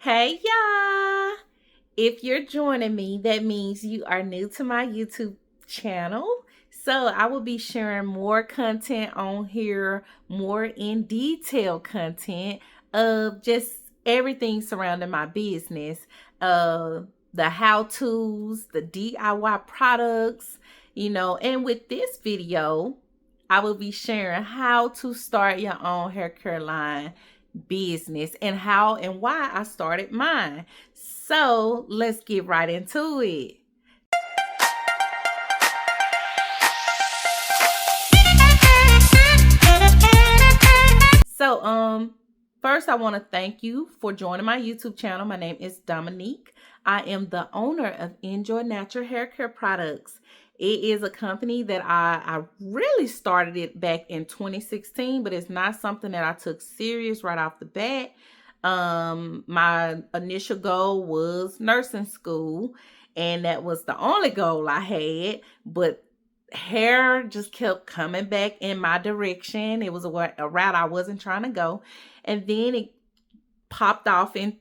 Hey y'all! If you're joining me, that means you are new to my YouTube channel. So I will be sharing more content on here, more in detail content of just everything surrounding my business. Uh the how-tos, the DIY products, and with this video, I will be sharing how to start your own hair care line business and how and why I started mine. So let's get right into it. So, first I want to thank you for joining my YouTube channel. My name is Dominique. I am the owner of Enjoy Natural Hair Care Products. It is a company that I really started it back in 2016, but it's not something that I took serious right off the bat. My initial goal was nursing school, and that was the only goal I had, but hair just kept coming back in my direction. It was a route I wasn't trying to go. And then it popped off in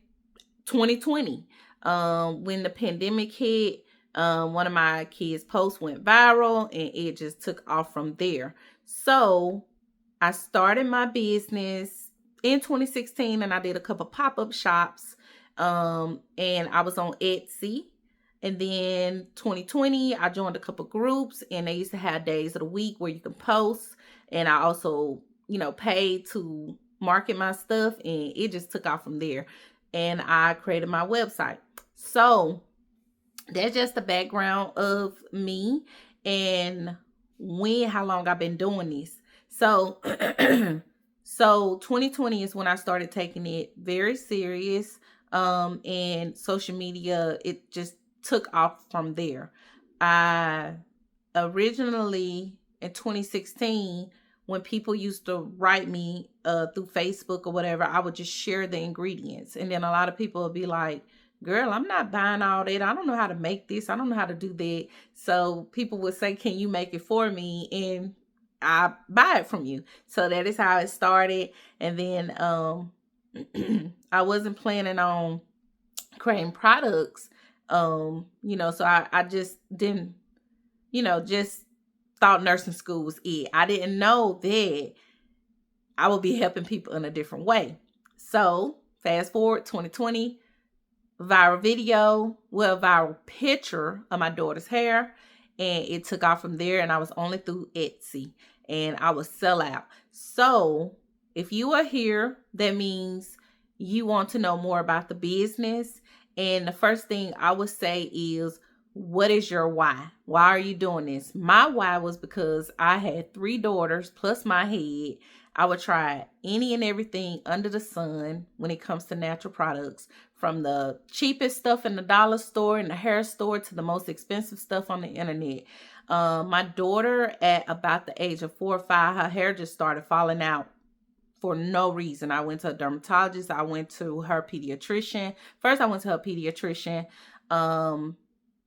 2020. When the pandemic hit, one of my kids' posts went viral and it just took off from there. So I started my business in 2016 and I did a couple pop-up shops. And I was on Etsy. And then 2020, I joined a couple groups and they used to have days of the week where you can post. And I also, paid to market my stuff and it just took off from there. And I created my website. So that's just the background of me and how long I've been doing this. So, so 2020 is when I started taking it very serious. And social media, it just took off from there. I originally in 2016, when people used to write me through Facebook or whatever, I would just share the ingredients. And then a lot of people would be like, girl, I'm not buying all that. I don't know how to make this. I don't know how to do that. So people would say, can you make it for me? And I buy it from you. So that is how it started. And then I wasn't planning on creating products. So I just didn't, just thought nursing school was it. I didn't know that I would be helping people in a different way. So fast forward 2020, viral picture of my daughter's hair, and it took off from there. And I was only through Etsy, and I was sell out. So if you are here, that means you want to know more about the business. And the first thing I would say is, what is your why? Why are you doing this? My why was because I had 3 daughters plus my head. I would try any and everything under the sun when it comes to natural products, from the cheapest stuff in the dollar store and the hair store to the most expensive stuff on the internet. My daughter, at about the age of 4 or 5, her hair just started falling out for no reason. I went to a dermatologist. I went to her pediatrician. First, I went to her pediatrician.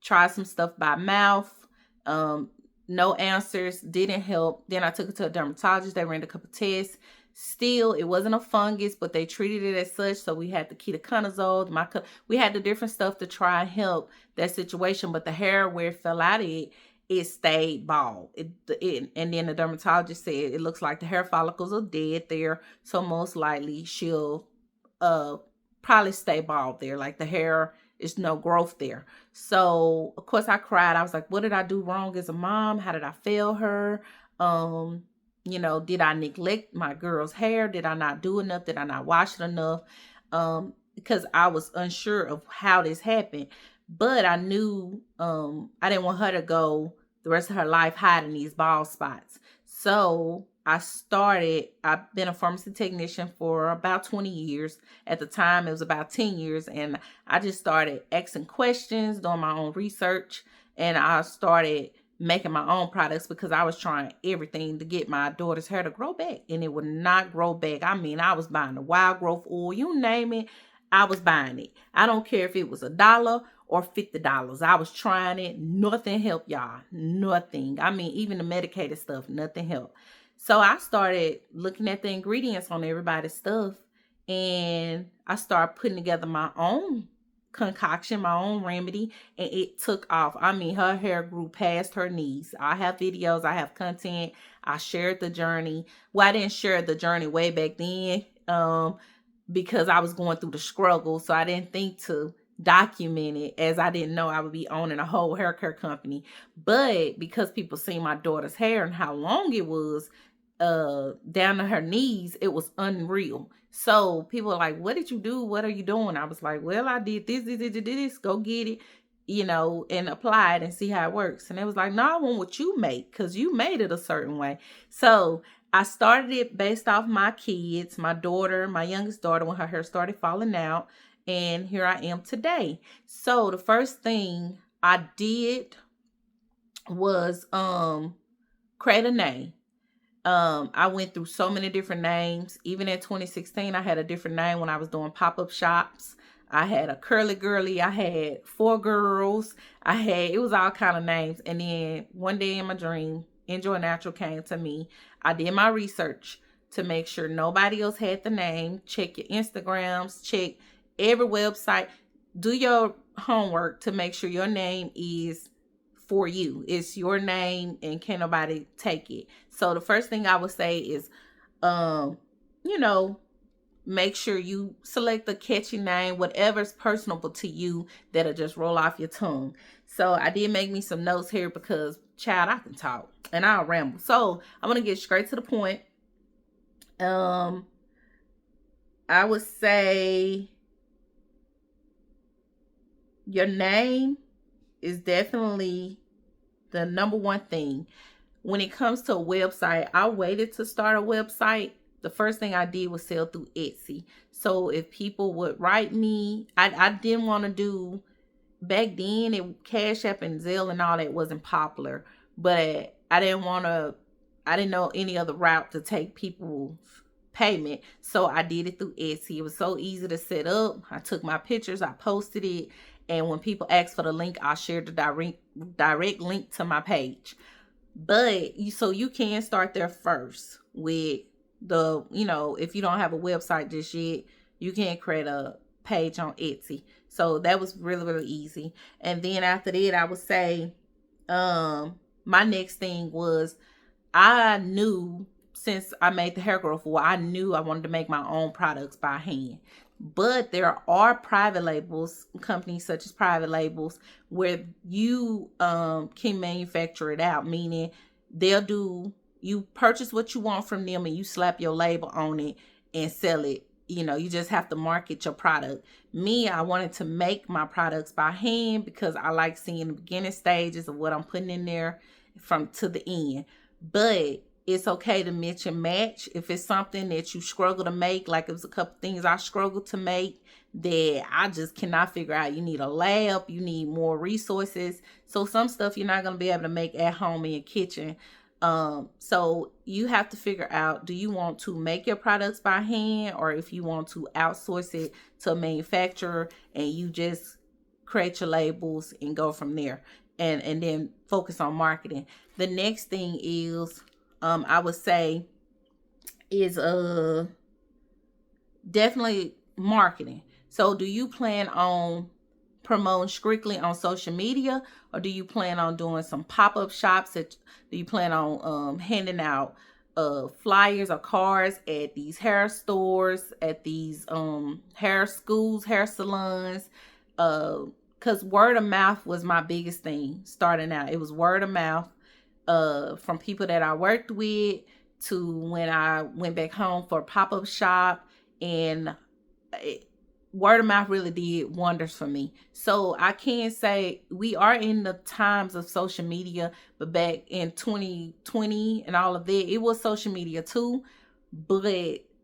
Tried some stuff by mouth. No answers, didn't help. Then I took it to a dermatologist. They ran a couple tests. Still, it wasn't a fungus, but they treated it as such. So we had the ketoconazole. We had the different stuff to try and help that situation. But the hair, where it fell out, it stayed bald. And then the dermatologist said it looks like the hair follicles are dead there. So most likely she'll probably stay bald there. Like the hair is no growth there. So of course I cried. I was like, what did I do wrong as a mom? How did I fail her? Did I neglect my girl's hair? Did I not do enough? Did I not wash it enough? Because I was unsure of how this happened. But I knew I didn't want her to go the rest of her life hiding these bald spots. So I've been a pharmacy technician for about 20 years. At the time, it was about 10 years. And I just started asking questions, doing my own research. And I started making my own products because I was trying everything to get my daughter's hair to grow back. And it would not grow back. I mean, I was buying the wild growth oil, you name it. I was buying it. I don't care if it was $1 or $50. I was trying it. Nothing helped, y'all. Nothing. I mean, even the medicated stuff, nothing helped. So I started looking at the ingredients on everybody's stuff, and I started putting together my own concoction, my own remedy, and it took off. I mean, her hair grew past her knees. I have videos, I have content. I shared the journey. Well, I didn't share the journey way back then, because I was going through the struggle, so I didn't think to document it, as I didn't know I would be owning a whole hair care company. But because people seen my daughter's hair and how long it was, down to her knees, it was unreal. So people are like, what did you do? What are you doing? I was like, well, I did this, go get it, and apply it and see how it works. And it was like, no, I want what you make, because you made it a certain way. So I started it based off my kids, my daughter, my youngest daughter, when her hair started falling out. And here I am today. So the first thing I did was create a name. I went through so many different names. Even in 2016, I had a different name when I was doing pop-up shops. I had a curly girly. I had 4 girls. It was all kind of names. And then one day in my dream, Enjoy Natural came to me. I did my research to make sure nobody else had the name. Check your Instagrams, check every website. Do your homework to make sure your name is for you. It's your name and can't nobody take it. So the first thing I would say is, make sure you select a catchy name, whatever's personable to you, that'll just roll off your tongue. So I did make me some notes here because, child, I can talk and I'll ramble. So I'm going to get straight to the point. I would say your name is definitely the number one thing. When it comes to a website, I waited to start a website. The first thing I did was sell through Etsy. So if people would write me, I didn't want to do, back then, Cash App and Zelle and all that wasn't popular. But I didn't know any other route to take people's payment. So I did it through Etsy. It was so easy to set up. I took my pictures, I posted it. And when people asked for the link, I shared the direct link to my page. But you can start there first with if you don't have a website just yet, you can create a page on Etsy. So that was really, really easy. And then after that, I would say, my next thing was, I knew, since I made the hair growth oil, I knew I wanted to make my own products by hand. But there are private labels, companies such as Private Labels, where you can manufacture it out, meaning you purchase what you want from them and you slap your label on it and sell it. You just have to market your product. Me, I wanted to make my products by hand because I like seeing the beginning stages of what I'm putting in there from to the end. But it's okay to mix and match. If it's something that you struggle to make, like it was a couple things I struggled to make that I just cannot figure out. You need a lab, you need more resources. So some stuff you're not going to be able to make at home in your kitchen. So you have to figure out, do you want to make your products by hand, or if you want to outsource it to a manufacturer and you just create your labels and go from there, and then focus on marketing. The next thing is, I would say, is definitely marketing. So do you plan on promoting strictly on social media, or do you plan on doing some pop-up shops? Do you plan on handing out flyers or cards at these hair stores, at these hair schools, hair salons? Because word of mouth was my biggest thing starting out. It was word of mouth from people that I worked with, to when I went back home for a pop-up shop, and word of mouth really did wonders for me. So I can say we are in the times of social media, but back in 2020 and all of that, it was social media too, but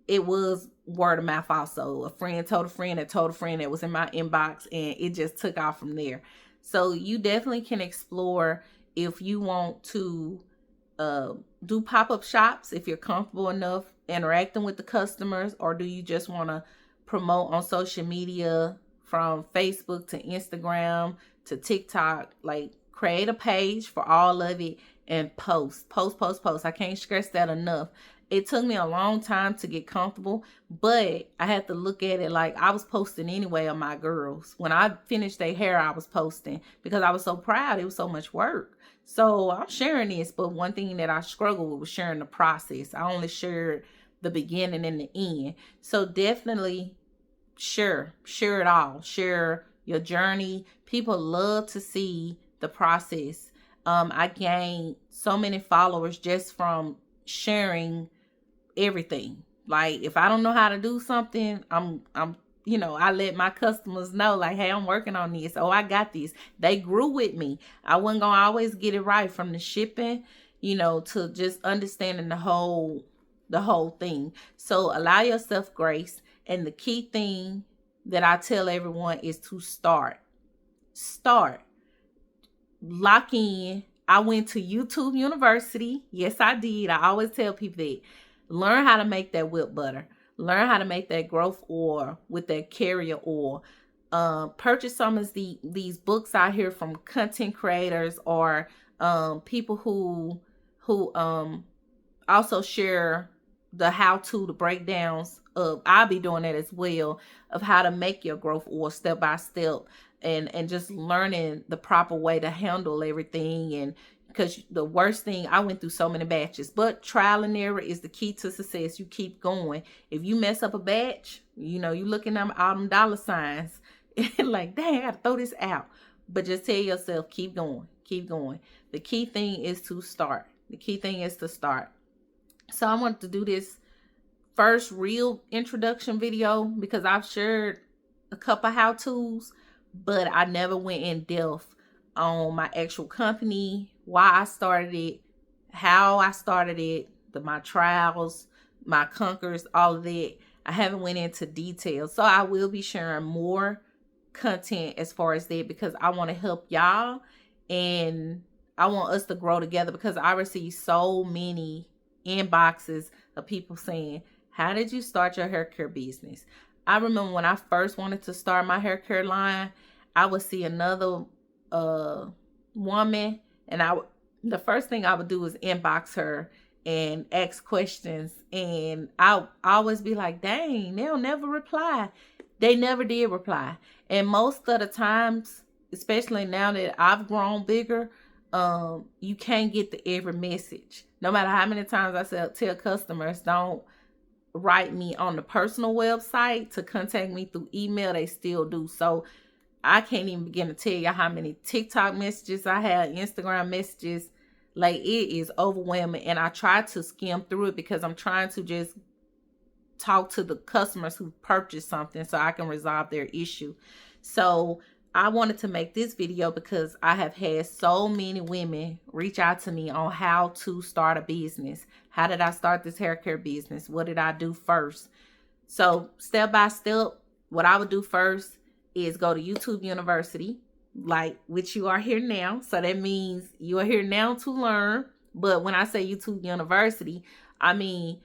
it was word of mouth also. A friend told a friend that told a friend that was in my inbox, and it just took off from there. So you definitely can explore if you want to do pop-up shops, if you're comfortable enough interacting with the customers, or do you just want to promote on social media from Facebook to Instagram to TikTok? Like, create a page for all of it and post. I can't stress that enough. It took me a long time to get comfortable, but I had to look at it like I was posting anyway of my girls. When I finished their hair, I was posting because I was so proud. It was so much work. So I'm sharing this, but one thing that I struggled with was sharing the process. I only shared the beginning and the end. So definitely share it all. Share your journey. People love to see the process. I gained so many followers just from sharing everything. Like if I don't know how to do something, I let my customers know, like, hey, I'm working on this. Oh, I got this. They grew with me. I wasn't gonna always get it right, from the shipping, to just understanding the whole thing. So allow yourself grace. And the key thing that I tell everyone is to start. Lock in. I went to YouTube University. Yes, I did. I always tell people that. Learn how to make that whip butter. Learn how to make that growth oil with that carrier oil. Purchase some of these books out here from content creators or people who also share the breakdowns of, I'll be doing that as well, of how to make your growth oil step by step, and just learning the proper way to handle everything. And because the worst thing, I went through so many batches, but trial and error is the key to success. You keep going. If you mess up a batch, you looking at all them dollar signs like, dang, I gotta throw this out. But just tell yourself, keep going. The key thing is to start. So I wanted to do this first real introduction video because I've shared a couple how-tos, but I never went in depth on my actual company, why I started it, how I started it, my trials, my conquers, all of that. I haven't went into detail. So I will be sharing more content as far as that, because I want to help y'all and I want us to grow together, because I receive so many inboxes of people saying, how did you start your hair care business? I remember when I first wanted to start my hair care line, I would see another woman, and the first thing I would do is inbox her and ask questions, and I always be like, dang, they'll never reply. They never did reply. And most of the times, especially now that I've grown bigger, you can't get to every message. No matter how many times I tell customers, don't write me on the personal website, to contact me through email, they still do. So I can't even begin to tell you how many TikTok messages I have, Instagram messages. Like, it is overwhelming. And I try to skim through it because I'm trying to just talk to the customers who purchased something so I can resolve their issue. So I wanted to make this video because I have had so many women reach out to me on how to start a business. How did I start this hair care business? What did I do first? So step by step, what I would do first is go to YouTube University, like which you are here now. So that means you are here now to learn. But when I say YouTube University, I mean,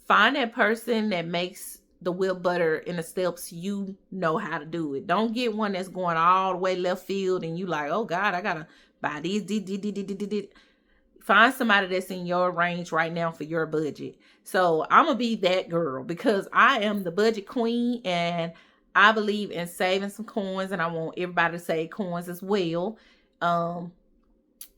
find that person that makes the whip butter in the steps you know how to do it. Don't get one that's going all the way left field and you like, oh God, I gotta buy these. Find somebody that's in your range right now for your budget. So I'm gonna be that girl because I am the budget queen, and I believe in saving some coins, and I want everybody to save coins as well.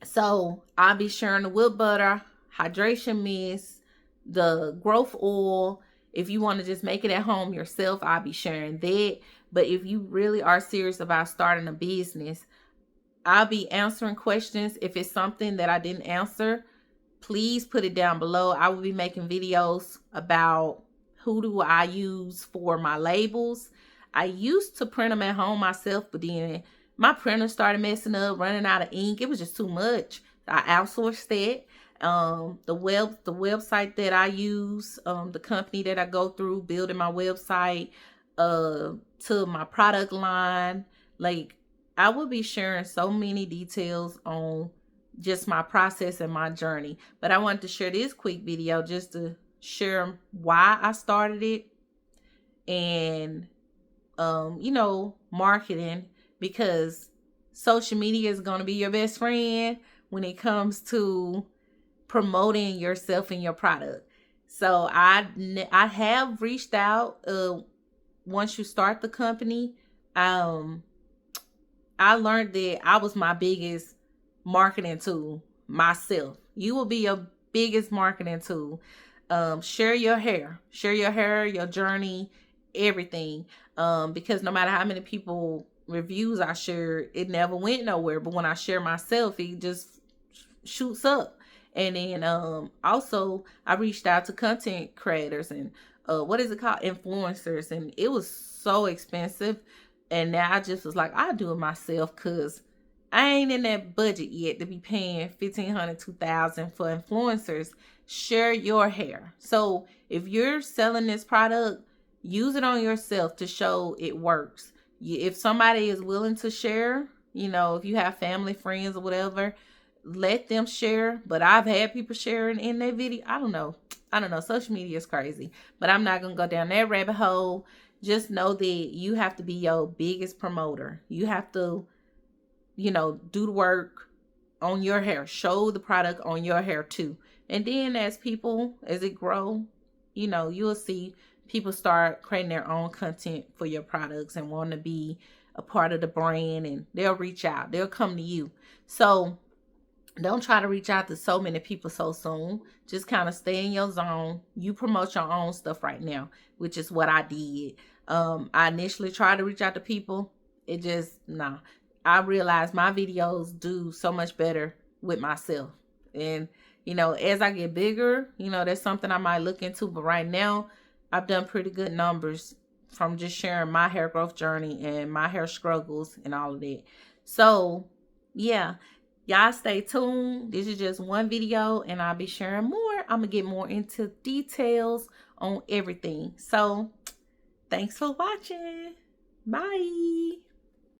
So I'll be sharing the whip butter, hydration mist, the growth oil. If you want to just make it at home yourself, I'll be sharing that. But if you really are serious about starting a business, I'll be answering questions. If it's something that I didn't answer, please put it down below. I will be making videos about who do I use for my labels. I used to print them at home myself, but then my printer started messing up, running out of ink. It was just too much. I outsourced that. The website that I use, the company that I go through building my website, to my product line, like I will be sharing so many details on just my process and my journey. But I wanted to share this quick video just to share why I started it, and marketing, because social media is going to be your best friend when it comes to promoting yourself and your product. So I have reached out. Once you start the company, um, I learned that I was my biggest marketing tool myself. You will be your biggest marketing tool. Share your hair, your journey, everything. Because no matter how many people reviews I share, it never went nowhere. But when I share myself, it just shoots up. And then also I reached out to content creators and what is it called, influencers, and it was so expensive. And now I just was like, I'll do it myself, because I ain't in that budget yet to be paying 1,500, 2,000 for influencers. Share your hair. So if you're selling this product, use it on yourself to show it works. If somebody is willing to share, if you have family, friends, or whatever, let them share. But I've had people sharing in their video. I don't know. Social media is crazy, but I'm not gonna go down that rabbit hole. Just know that you have to be your biggest promoter. You have to, do the work on your hair. Show the product on your hair too. And then as it grow, you'll see people start creating their own content for your products and want to be a part of the brand, and they'll reach out. They'll come to you. So don't try to reach out to so many people so soon. Just kind of stay in your zone. You promote your own stuff right now, which is what I did. I initially tried to reach out to people. It just, nah. I realized my videos do so much better with myself. And, as I get bigger, that's something I might look into. But right now, I've done pretty good numbers from just sharing my hair growth journey and my hair struggles and all of that. So, yeah. Y'all stay tuned. This is just one video, and I'll be sharing more. I'm going to get more into details on everything. So, thanks for watching. Bye.